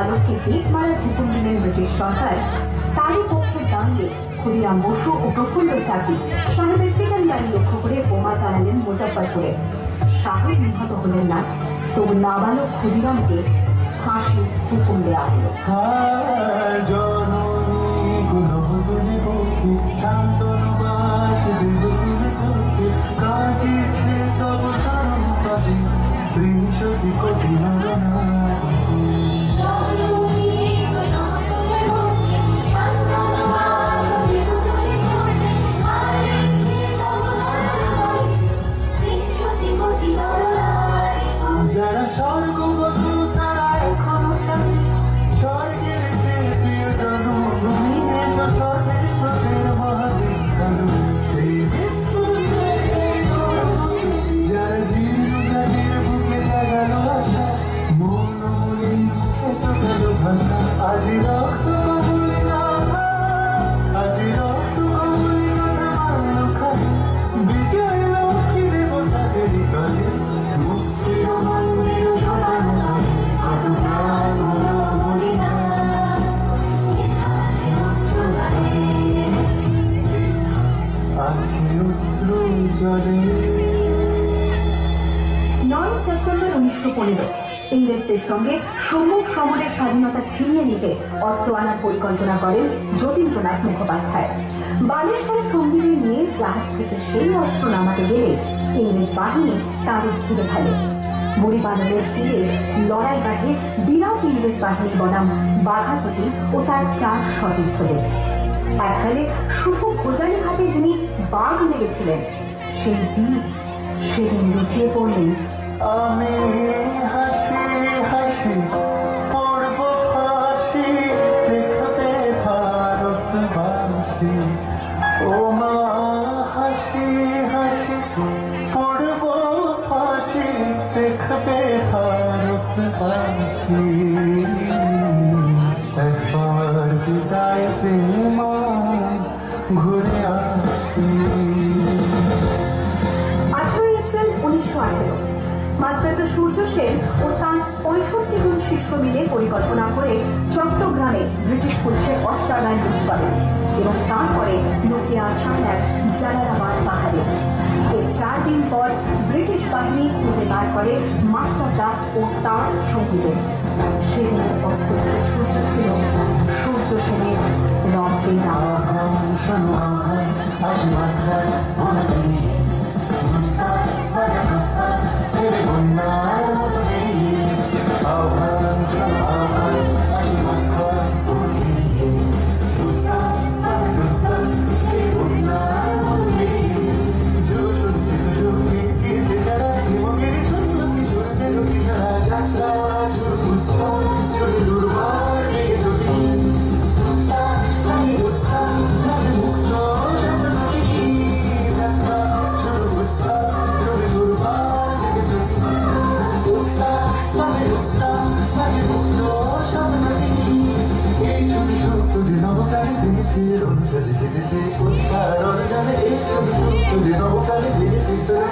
বালককে বেত মারার হুকুম দিলেন ব্রিটিশ সরকার, তারই পক্ষে দাঁড়িয়ে ক্ষুদিরাম বসু ও প্রফুল্ল চাকি সাহেবের ফিটান গাড়ি লক্ষ্য করে বোমা চালালেন মুজফ্ফরপুরে। সাহেব নিহত হলেন না, তবু নাবালক ক্ষুদিরামকে ফাঁসির হুকুম দেওয়া হলো। যারা স্বর্গবধূ তারা এখনো চায় স্বর্গের চেয়ে প্রিয় জন্মভূমি এসো স্বদেশ তোদের মহাদেশ সেই যারা যাদের বুকে জাগালো আশা মন মনে মুখে চোখালো ভাষা আজি রক্ত কবুলি না আজি রক্ত কবুলি না মারলো খালি বিজয় লক্ষ্মী দেবতাদের কালে মুক্তির মন্দির সোনানো কত প্রাণ হলো বলি না আছে অশ্রু জলে। 9 সেপ্টেম্বর 1915 ইংরেজদের সঙ্গে সম্মুখ সমরের স্বাধীনতা ছিনিয়ে নিতে অস্ত্র আনার পরিকল্পনা করেন যতীন্দ্রনাথ মুখোপাধ্যায়। বালেশ্বরে সঙ্গীদের নিয়ে জাহাজ থেকে সেই অস্ত্র নামাতে গেলে ইংরেজ বাহিনী তাদের ঘিরে ফেলে। বুড়িবাদলের তীরে লড়াই বাঁধে বিরাট ইংরেজ বাহিনী বনাম বাঘাযতীন ও তার 4 সতীর্থদের। এককালে শুধু খোঁজালি হাতে যিনি বাঘ লেগেছিলেন, সেই বীর সেদিন লুটিয়ে পড়লেন। আমি হাসি হাসি পড়ব ফাঁসি দেখবে ভারতবাসী ও মা হাসি হাসি পড়ব ফাঁসি দেখবে ভারতবাসী একবার বিদায় দে মা ঘুরে আসি। 18 এপ্রিল 1918 মাস্টারদা সূর্য সেন ও তার 65 জন শিষ্য মিলে পরিকল্পনা করে চট্টগ্রামে ব্রিটিশ পুলিশের অস্ত্রাগার লুট করেন এবং তারপরে লুকিয়ে আসেন এক জালালাবাদ পাহাড়ে। এর 4 দিন পর ব্রিটিশ বাহিনী খুঁজে বার করে মাস্টারদা ও তার সঙ্গীদের। সেদিনের অস্ত্র সূর্য ছিল সূর্য সেনের রক্তে উৎকার জানে এই সব সুখ নবকালে জেগেছে তোর